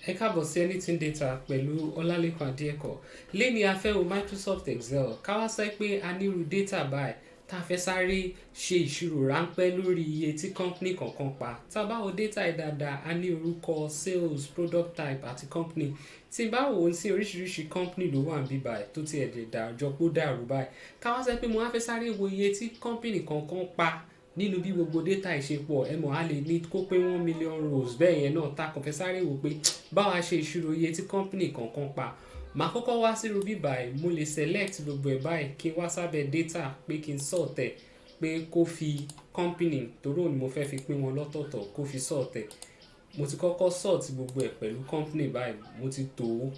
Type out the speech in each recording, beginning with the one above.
Ẹ káàbọ̀ sí Anything Data pẹ̀lú Ọlálékan Adéẹ̀kọ́. Léni a fẹ́ wo Microsoft Excel. Ká wá sọ pé a nírú data báyìí tá a fẹ́ sáré ṣe ìṣirò ráńpẹ́ lórí iye tí company kọ̀ọ̀kan pa. Tá a bá wo data yìí dáadáa, a ní orúkọ, sales, product type àti company. Tí n bá wò ó sí oríṣiríṣi company ló wà níbí báyìí tó ti ẹ̀jẹ̀ dàjọ pé ó dàrú báyìí. Ká wá sọ pé mo wá fẹ́ sáré wo iye tí company kọ̀ọ̀kan pa nínú bí gbogbo data ìṣepọ̀ ẹ mọ̀ á lè ní kó pé 1 million rows bẹ́ẹ̀ yẹn náà tá a kàn fẹ́ sáré wò pé báwa ṣe ìṣirò iye tí company kọ̀ọ̀kan pa. Màá kọ́kọ́ wá sí rubí báyìí, mo lè select gbogbo ẹ̀ báyìí kí n wá sábẹ́ data pé kí n sort ẹ̀ pé kó fi company torí òun ni mo fẹ́ fi pín wọn lọ́tọ̀ọ̀tọ̀ kó fi sort ẹ̀. Mo ti kọ́kọ́ sort gbogbo ẹ̀ pẹ̀lú company báyìí, mo ti tò ó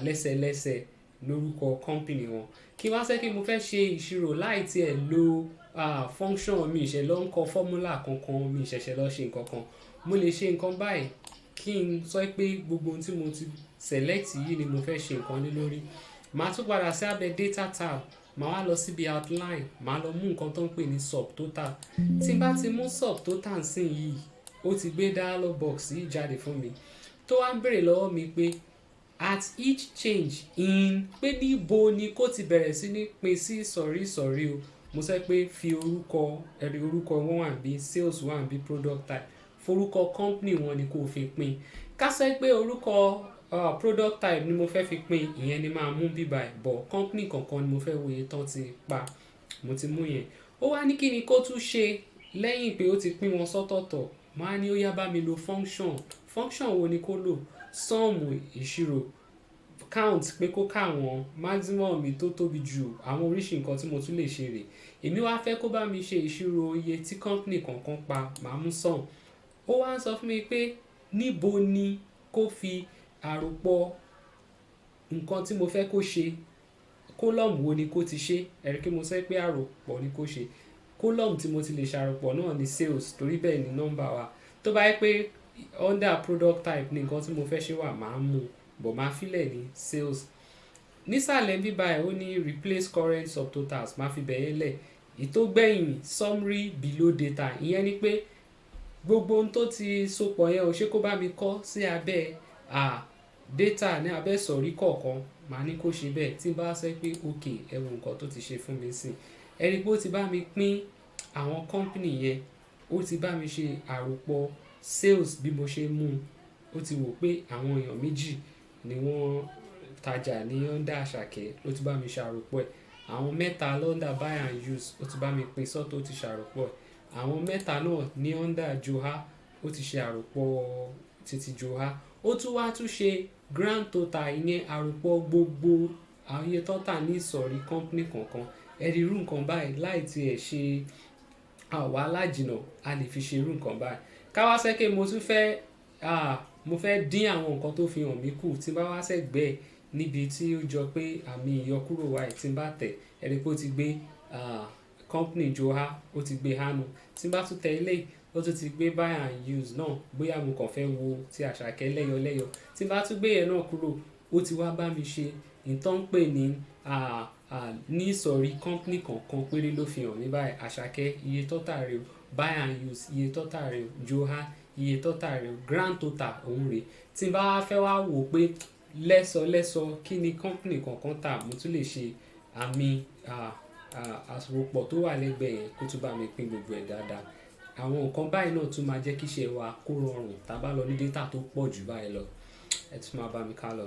lẹ́sẹlẹ́sẹ lórúkọ company wọn. Kí wá sẹ́ kí mo fẹ́ ṣe ìṣirò láì tí ẹ̀ lo function mi ìṣẹ̀ lọ ń kọ formula kankan mi ìṣẹ̀ṣẹ̀ lọ ṣe nǹkan kan. Mo lè ṣe nǹkan báyìí kí n sọ pé gbogbo ohun tí mo ti select yìí ni mo fẹ́ ṣe nǹkan lé lórí. Màá tún padà sí abẹ́ data tab, màá wá lọ síbi outline, màá lọ mú nǹkan tó ń pè ní subtotal. Tí n bá ti mú subtotal sí yìí, ó ti gbé dialog box yìí jáde fún mi tó wá ń béèrè lọ́wọ́ mi pé at each change in pé níbo ni kó ti bẹ̀rẹ̀ sí ní pín sí sọ̀rí o. Mo sọ pé fi orúkọ ẹ̀rí orúkọ wọn wà bí sales wà bí product type, forúkọ company wọn ni kó fi pín. Ká sọ pé orúkọ product type ni mo fẹ́ fi pín, ìyẹn ni máa mú bíbá ẹ̀ bọ̀ company kankan ni mo fẹ́ wo iye tán ti pa, mo ti mú yẹn. Ó wá ní kí ni kó tún ṣe lẹ́yìn pé ó ti pín wọn sọ́tọ̀ọ̀tọ̀. Màá ní ó yá bá mi lo function wo ni kó lò, sum ìṣirò, count pé kó ká àwọn maximum mi tó tóbi jù àwọn oríṣi nǹkan tí mo tún lè ṣe rè. Èmi wá fẹ́ kó bá mi ṣe ìṣirò iye tí company kankan pa, màá mú sum. Ó wá ń sọ fún mi pé níbo ni kó fi àròpọ̀ nǹkan tí mo fẹ́ kó ṣe, column wo ni kó ti ṣe. Ẹ̀rí kí mo sọ pé àròpọ̀ ni kó ṣe. Column tí mo ti lè ṣàròpọ̀ náà ni sales torí bẹ́ẹ̀ ni number wa. Tó bá yẹ pé under product type ni nǹkan tí mo fẹ́ ṣe wà, màá mú bọ̀ máa fílẹ̀ ní sales. Nísàlẹ̀ bíbá ẹ̀ ó ní replace current subtotals, máa fi bẹ̀yẹn lẹ̀. Ìtógbẹ̀yìn summary below data, ìyẹn ni pé gbogbo ohun tó ti sopọ̀ yẹn ò ṣe kó bá mi kọ́ sí abẹ́ data ní abẹ́ sọ̀rí kọ̀ọ̀kan, màá ní kó ṣe bẹ́ẹ̀. Tí n bá sọ pé ok ẹ wo nǹkan tó ti ṣe fún mi sí, ẹni pé ó ti bá mi pín àwọn company yẹn, ó ti bá mi ṣe àròpọ̀ sales bí mo ṣe mú. Ó ti wò pé àwọn èèyàn méjì ni wọ́n tajà ní under Àṣàkẹ́, ó ti bá mi ṣe àròpọ̀ ẹ̀. Àwọn mẹ́ta under buy and use, ó ti bá mi pín sọ́tọ̀, ó ti ṣe àròpọ̀ ẹ̀. Àwọn mẹ́ta náà ní under Joha, ó ti ṣe àròpọ̀ títí Joha. Ó tún wá tún ṣe grand total, ìyẹn àròpọ̀ gbogbo àwọn iye tó tà ní ìsọ̀rí company kankan. Ẹ̀rí irú nǹkan báyìí láì tí ẹ̀ ṣe wàhálà jìnnà, a lè fi ṣe irú nǹkan báyìí. Ká wá sẹ́ pé mo tún fẹ́ mo fẹ́ dín àwọn nǹkan tó fi hàn mí kù, tí n bá wá sẹ́gbẹ̀ẹ́ níbi tí ó jọ pé àmì ìyọkúrò wà tí n bá tẹ̀, ẹ̀rí pé ó ti gbé company Joha, ó ti gbé hánu. Tí n bá tún tẹ ilé, ó tún ti gbé buy and use náà, bóyá mo kàn fẹ́ wo ti Àṣàkẹ́ lẹ́yọlẹ́yọ. Tí n bá tún gbé yẹn náà kúrò, ó ti wá bá mi ṣe ìtàn pé ní ìsọ̀rí company kankan péré ló fi hàn mí báyìí. Àṣàkẹ́ iye tó tà rẹ̀ o, buy and use iye tó tà rẹ̀ o, Joha iye tó tà rẹ̀ o, grand total òun rè. Tí n bá fẹ́ wá wò pé lẹ́sọ kí ni company kankan tà, mo tún lè ṣe àmì àròpọ̀ tó wà lẹ́gbẹ̀ẹ́ yẹn kó tún bá mi pín gbogbo ẹ̀ dáadáa. Àwọn nǹkan báyìí náà tún máa jẹ́ kí iṣẹ́ wa kó rọrùn tá bá lọ ní data tó pọ̀ jù báyìí lọ. Ẹ tún máa bá mi ká lọ.